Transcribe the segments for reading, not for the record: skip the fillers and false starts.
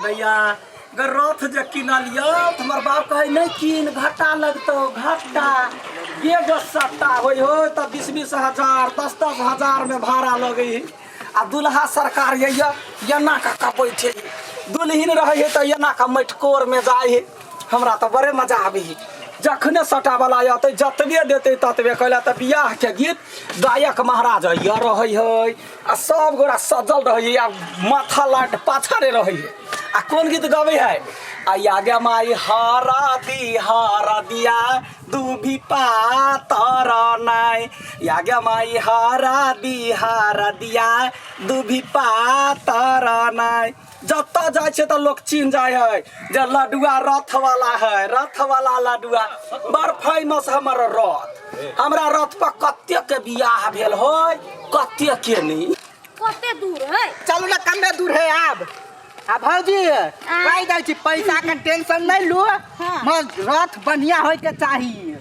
भैया अगर रथ जे किनलियो तो हमार बाप कहे नहीं किन घाटा लगतो घाटा ये जो सट्टा हो तो 20-20 हजार 10-10 हजार में भाड़ा लगे आ दुल्हा सरकार येना का बैठे दुल्हिन रहे तो येना का मटकोर में जाए हमरा तो बड़े मजा आवे जखने सटा वाला आते जतबे देते ततबे कहला तो बियाह के गीत गायक महाराज रहे है आ सब गोरा सजल रहे आ माथा लाट पाछारे रहे आ कौन गीत गवे है आ आगे माई हरा दिया दूभी पातर नाय आगे माई हरा दिया दूभी पातर नाय जत जाए तो लोग चिन्ह जाए है जे लडुआ रथ वाला लडुआ बड़ फेमस हमारा रथ हमरा रथ पर कत्ते के बियाह भेल हो कत्ते के नहीं कते दूर है चलू ना कमे दूर है अब भौजी कह जाए छी पैसा के टेंशन नहीं लू मगर रथ बढ़िया होय के चाहिए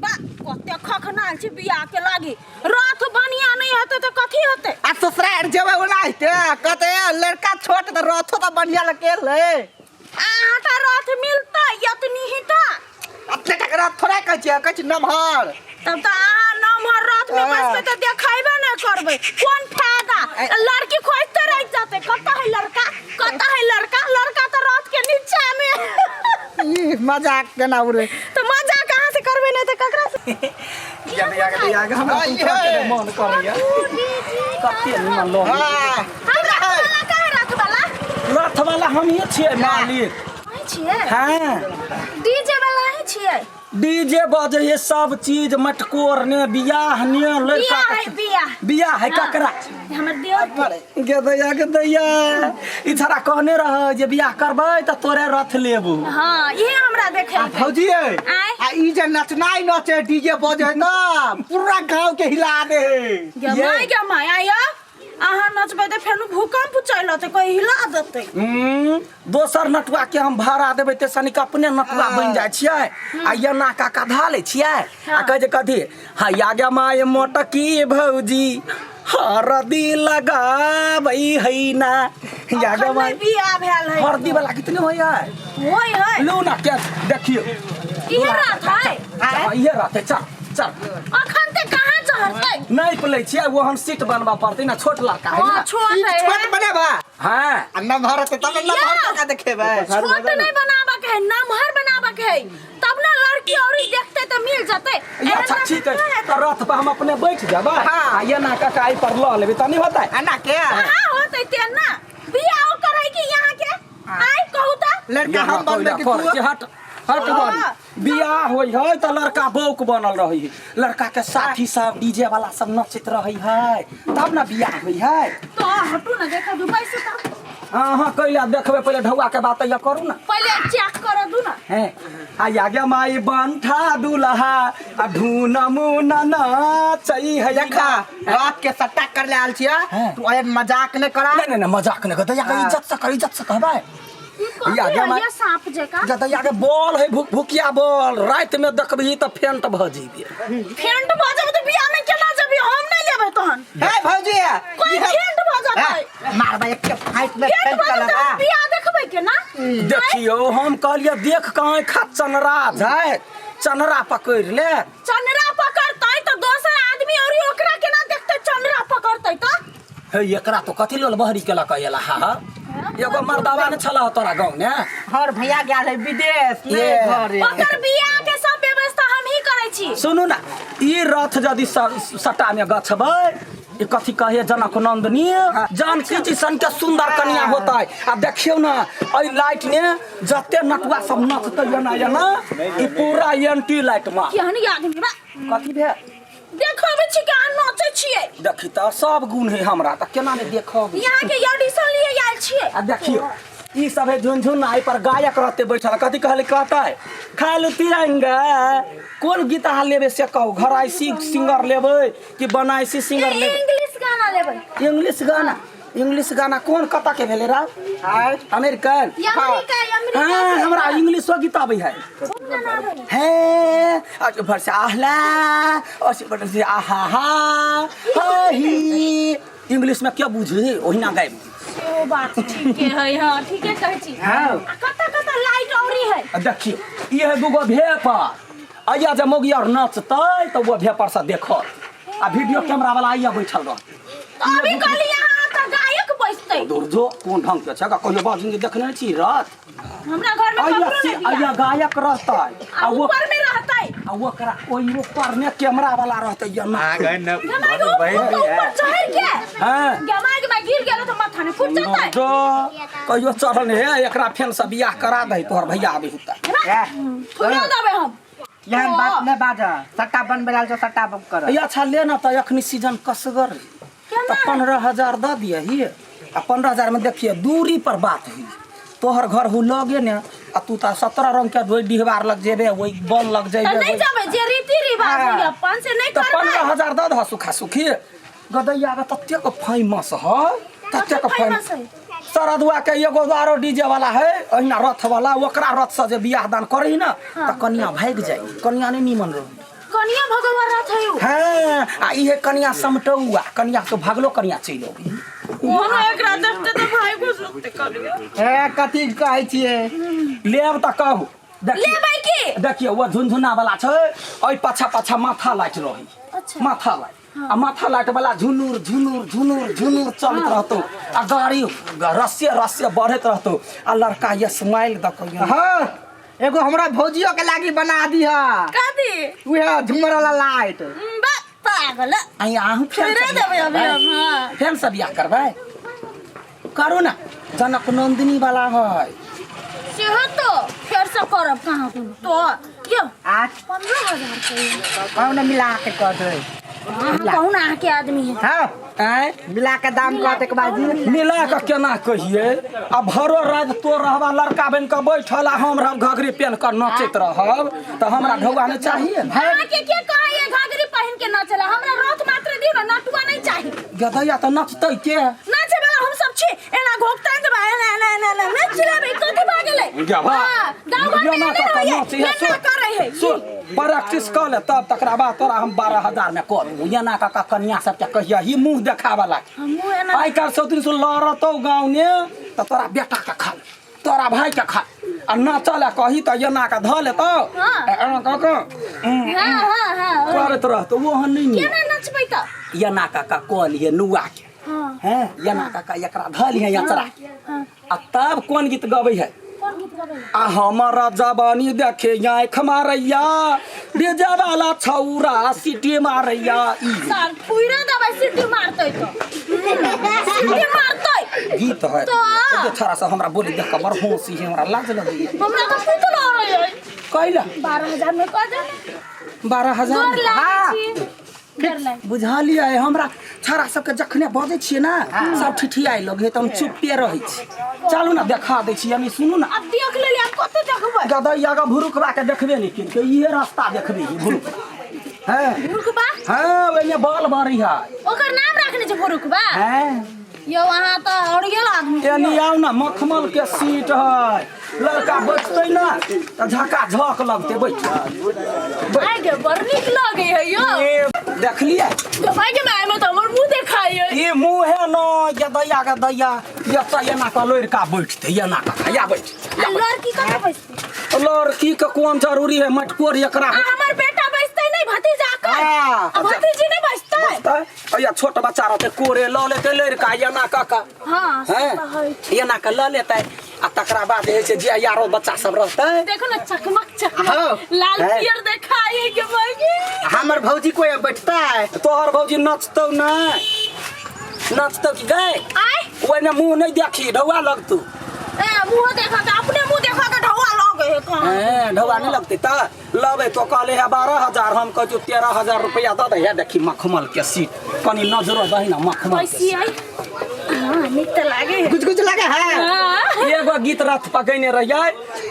बा कते खखनाल छी बियाह के लागी रथ बढ़िया नहीं होते तो कथी होते आ ससुराल जेबे ओनाइते कहते लड़का छोट तो रथो तो बढ़िया लगे ले आटा रथ मिलता यतनी हिटा अपने का रथ थोड़ा कह छी नमहर तब तो नमहर रथ में बस तो देखाइबे नहीं करबे कौन फायदा लड़की खोजते रह जाते कता है लड़का लड़का तो रथ के नीचे में ई मजाक केना उड़े तो मजा कहां से करबे नहीं तो ककरा से आगे हम मन करैया कत्ते निमन लो रथ वाला हम ही छियै मालिक हां डीजे वाला ही छियै डीजे बजे सब चीज मटकोर ने बियाह ने लड़का बियाह है ककरा हमर देव गदैया ई छरा कहने रह जे बियाह करबै त तोरे रथ लेबू हां ये हमरा देखे भौजी आ ई जे नचनाई नचे डीजे बजे ना पूरा गांव के हिला दे गे माय आया अहाँ नचबे त फेनु भूकंप चलत त कोई हिला देतै दोसर नटुआ के हम भाड़ा देबै त सनिक अपने नटुआ बन जाइ छियै आ येना का कधा ले छियै आ कह जे कथी हां आगे माय मोटकी भौजी हरदी लगाबै है ना आगे माय बियाह भेल है हरदी वाला कितने होय है लो ना क्या देखियो ये रात है ये रात है चल अखन ते कहां चढ़तै नहीं पले छियै वो हम सीट बनवा पड़ते ना छोट लड़का है ना छोट बनेबा हां नमहर त तब नमहर का देखेबे छोट नहीं बनाबा के नमहर बनाबा के तब ना लड़की औरी देखते तो मिल जते अच्छा ठीक है तो रथ पर हम अपने बैठ जाबा हां ये ना ककाई पर ल लेबे त नहीं होता ना के हां होतै ते ना बियाह करे कि यहां के आई कहू त लड़का हम बनबे के हट बन बियाह होई है त लड़का बौक बनल रही है लड़का के साथी सब डीजे वाला सब नचत रही है तब ना बियाह होई है तो हटू ना देखा दू पैसे त हां कइला देखबे पहले ढौआ के बात या करू ना पहले चेक कर दू ना हैं आ आगे माई बंठा दुल्हा आ ढून मुन नाचई है देखा रात के सट्टा कर ले आल छिया तू ए मजाक न करा नहीं मजाक न कर या इज्जत से कहबे ये सांप जका जतया के बॉल है भुकिया बॉल रात में देखबी त फेंट भ जीबे फेंट भ जाबे त बियाह में केना जबी हम नहीं लेबे तहन हे भौजी कोई फेंट भ जाबे मारबा एक के फाइट में फेंट कलगा बियाह देखबे के ना देखियो हम कहलिए देख कहां खा चनरा है चनरा पकड़ ले चनरा पकड़तै तो दोसर आदमी और ओकरा केना देखते चनरा पकड़तै तो हे एकरा तो कथि लेल बहरी केला कहला हा एगो मर्दावा ने छला तोरा गांव ने हर भैया गेल है विदेश ले घरे ओकर बियाह के सब व्यवस्था हम ही करै छी सुनू ना ई रथ जदी सटा में गछबै ई कथि कहे जनक नंदनी जानकी जी सन के सुंदर कन्या होता है आ देखियो ना ई लाइट ने जते नटुआ सब नचतै ना ई पूरा एंटी लाइट में केहन आदमी बा कथि भे देखबै छी के नाचै छियै देखि त सब गुण है हमरा त केना ने देखब यहां के ऑडिशन लिए आयल छियै आ देखियो ई सब है झुनझुन आई पर गायक रहते बैठल कथि कहता है खालू तिरंगा कौन गीत अहाँ लेबे से कहू घराइसी सिंगर लेबै कि बनाइसी सिंगर लेबै इंग्लिश गाना लेबै इंग्लिश गाना कौन कता के भेले रा अमेरिकन हां हमरा इंग्लिशो गीत आबै है आज भर से आहला और से बट से आहा हा ही इंग्लिश में क्या बुझे ओहिना गाय सेहो बात ठीके है हां ठीके कहै छी हाँ। कता लाइट औरी है देखिए ये दूगो भेपर अया जे मोगी और नचतै तो वो भेपर से देखत आ वीडियो कैमरा वाला अया बैठल रह अभी कल यहाँ त गायक बजतै दूर जो कोन ढंग के छै कहियो बाजिंग देखने छी रात हमरा घर में अया कपड़ो से नहीं अया गायक रहतै आ ऊपर में रहतै आ ओकरा ओइ ऊपर में कैमरा वाला रहतै या ना गमाई को ऊपर चढ़ के हां गमाई में गिर गेलो तो माथा ने फूट जाता जो कहियो चढ़ल हे एकरा फेन से बियाह करा दे तोहर भैया आबे हुता थोड़ा दबे हम यहाँ बात नहीं बाजा सट्टा बन बेला जो सट्टा बम कर या अच्छा लेना त अखनी सीजन कसगर तो 15,000 द दिए ही आ 15,000 में देखिए दूरी पर बात हुई तोहर घर हो लगे ने आ तू त 17 रंग के वही डिहबार लग जेबे वही बन लग जेबे नहीं जाबे जे रीति रिवाज है अपन से नहीं तो करबे 15,000 द द सुखा सुखी गदैया के तत्ते को फेमस है तत्ते को फेमस है सरदुआ के एगो दारो डीजे वाला है अहिना रथ वाला ओकरा रथ से जे बियाह दान करही ना त कन्या भाग जाई कन्या नहीं निमन रही कनिया भगवान रथ है हां आ इहे कन्या समटौआ कन्या तो भागलो कन्या चलो ओनो एकरा देखते तो भाई को सुनते कनिया ए कथी कहै छिए लेब त कहू लेबै की देखिए वो झुनझुना वाला छै ओइ पाछा पाछा माथा लाइट रही अच्छा माथा लाइट आ माथा लाइट वाला झुनुर झुनुर झुनुर झुनुर चलत रहतो आ गाड़ी रस्से रस्से बढ़त रहतो आ लड़का ये स्माइल द कहियो हां एगो हमरा भौजियो के लागी बना दी है कादी उहे झुमर वाला लाइट बा पागल आई आहू फेरे देबै अभी हम हां फेन से बियाह करबै करू ना जनक नंदिनी वाला है सेहो तो फेर से करब कहां तो यो आज 15,000 के कौन मिला के कर दे कौन आके आदमी है हां आय मिला के दाम कहते के बाजी मिला के केना कहिए आ भरो रात तो रहबा लड़का बन के बैठल आ हम रह घघरी पहन कर नाचत रहब त हमरा ढौआ नहीं चाहिए हां के कहै घाघरी पहन के नाचला हमरा रथ मात्र दियो ना नटुआ नहीं चाहिए गदैया त नचतै के नाचे वाला हम सब छी एना घोकता के भाई ना नाच लेबे कथि भागेले गवा गांव घर में ना करे है सुन प्रैक्टिस कर ले तब तकरा बाद तोरा हम 12,000 में कर देबो एना का कन्या सब के कहिया ही मुंह देखा वाला हमहु एना आई काल सौतिन सु लड़तो गाँव ने त तोरा बेटा के खा तोरा भाई के खा आ ना चले कही त एना का ध ले तो एना का हां करत रहतो वो हन नहीं केना नचबै त एना का कॉल ये नुआ के हां हैं एना का एकरा धल है यचरा आ तब कोन गीत गबै है कौन गीत गाबै आ हमारा जवानी देखे आँख मारैया डीजे वाला छौरा सीटी मारैया ई साल पूरा दबाई सीटी मारतै तो सीटी मारतै गीत है तो छोरा से हमरा बोली देख के बड़ होशी है हमरा लाज लगे हमरा तो कुछ ना रही है कैला 12,000 में कह दे 12,000 हां बुझा लिया हमरा छोरा सबके जखने बजै छियै ना सब ठिठियाइ लगे त हम चुप्पे रहै छी चलू ना देखा दै छी यानी सुनू ना अब देख लेली आप कते देखबै गदैया के भुरुकबा के देखबे नहीं कि इहे रास्ता देखबे भुरुक हैं भुरुकबा हां ओइमे बाल बारी है ओकर नाम रखने छै भुरुकबा हैं यो वहां त अड़ियल आदमी एनी आउ ना मखमल के सीट है लड़का बैठते ना त झका झक लगते बैठ आइ गे बड़ नीक लागे है यो देख लिया तो भाई के माय में तो हमर मुंह देखाई है ये मुंह है न ये दैया के दैया ये त एना का लड़का बैठते एना का या बैठ लड़की कहां बैठती लड़की के कोन जरूरी है मटकोर एकरा हमर बेटा बैठते नहीं भतीजा का भतीजी नहीं बैठते या छोट बच्चा रहते कोरे ल लेते लड़का एना का हां हैं एना का ल लेते आ तकरा बाद है से जे यारो बच्चा सब रहते देखो ना चकमक लाल पियर देखाई के भाई हमर भौजी कोई बैठता है तोहर भौजी नचतौ ना नचतौ की गए आय ओइ में मुंह नहीं देखी ढौआ लगतौ ए मुंह देखा के अपने मुंह देखा के ढौआ लगे है कहां हैं ढौआ नहीं लगते त लबे तो कहले है 12,000 हम कहू 13,000 रुपया द दे देखी मखमल के सीट कनी नजरो दही ना मखमल कैसी आई हां नीक त लागे कुछ कुछ लगे है एगो गीत रथ पकैने रहियै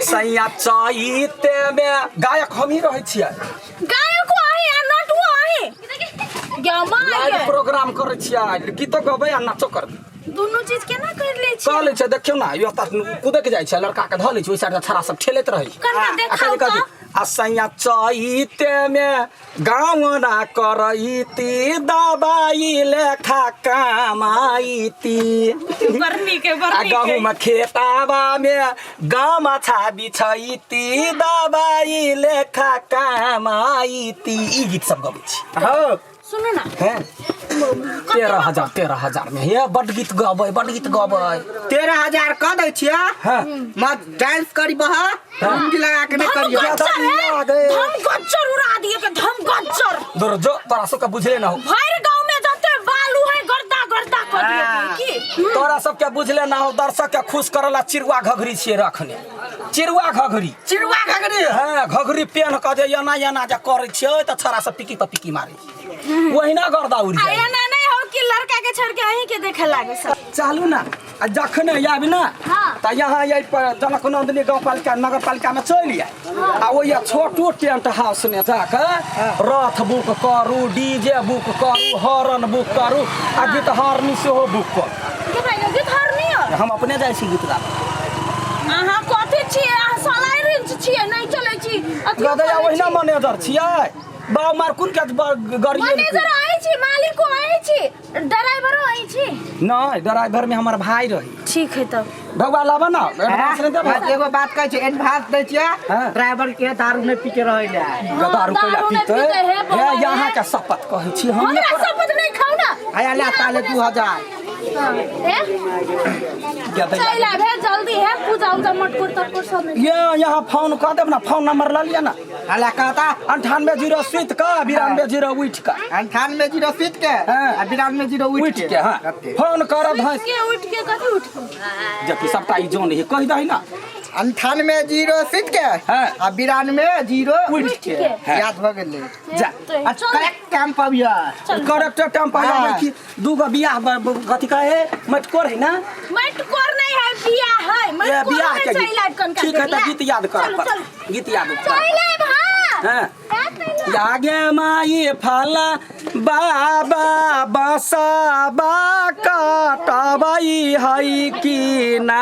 सैया चैते में गायक हम ही रहै छियै गायक आही आ नटुआ आही गमा लाइव प्रोग्राम करै छियै गीतो गबै आ नाचो करबै दोनों चीज केना कर ले छी कह लै छै देखियौ ना यो त कूदे के जाइ छै लड़का के ध लै छै ओइ साइड छड़ा सब ठेलैत रहै कन्ना देखाउ त आ सैया चैते में गाँव ना करैती दबाई लेखा कमाईती बरनी के आ बरनी के गहुँमा खेतावा में गमछा बिछैती दबाई लेखा कमाईती ई गीत सब गबै छी हो सुनो ना हैं 13,000 में हे बड गीत गबै 13,000 कह दै छियै हाँ। मत डांस करी बह हिंदी लगा के नहीं करियो धम गच्चर उड़ा दिए के धम गच्चर दूर जो तोरा सबके बुझले ना हो भर गांव में जते बालू है गर्दा गर्दा कर दिए की तोरा सबके बुझले ना हो दर्शक के खुश करला चिरुआ घघरी छिए रखने चिरुआ घघरी हाँ घघरी पेन क जे एना एना जे करै छियै त छोरा सब पिकी पर पिकी मारै ओहिना गर्दा उड़ि जाय आया ना नहीं हो कि लड़का के छोड़ के अहीं के देखे लागे सब चालू ना आ जखने आबि ना हाँ। त यहाँ यही पर जनक नंदिनी गाँव पालिका नगर पालिका में चलि आय आ ओहि छोटो टेंट हाउस में जाके रथ बुक करू डीजे बुक करू हॉर्न बुक करू आ गीत हारनी सेहो बुक करू गीत हरनी हो हम अपने जाइ छी गीत गाबै अहाँ कथी छियै अहाँ सलाई रिंच छियै नहीं चलै छी गदैया ओहिना मैनेजर छियै बाबू मार कुन के गरिए मैनेजर आइ छी मालिको आइ छी ड्राइवरो आइ छी नहीं ड्राइवर में हमर भाई रही ठीक है तब भगवा लाबा ना एडवांस नहीं देबा एगो बात कहै छै एडवांस दै छियै हाँ। ड्राइवर के दारू नहीं पी के रहै ले दारू कोइला दारू नहीं पीते पीते हैं, हे बाबा यहाँ है। के शपथ कहै छी हम हमरा शपथ नहीं खाऊ ना आया ले ताले 2000 चल आबे जल्दी है पूजा उजा मटकुर तटकुर सब नहीं ये यहाँ फोन कर देब ना फोन नंबर ले लिया ना हला कहता 98 स्वीट का 92 उठ का 98 सीट के हाँ। आ 92 उठ के हाँ फोन करब उठ भैंस के कथी उठ के जबकि सबटा ई जोन है कहि दही ना 98 सीट के हाँ। आ 92 उठ के हाँ। याद भ गेलै जा चल करेक्ट टाइम पबिया करेक्टर टाइम पर हाँ। कि दूगो बियाह कथी कहे मटकोर है ना मटकुर नहीं है बियाह है ये मटकुर बियाह है के चल आब कन ठीक है तो गीत याद कर गीत याद कर चल आब हां आगे माई फला बाबा बसा बा कटबई है कि ना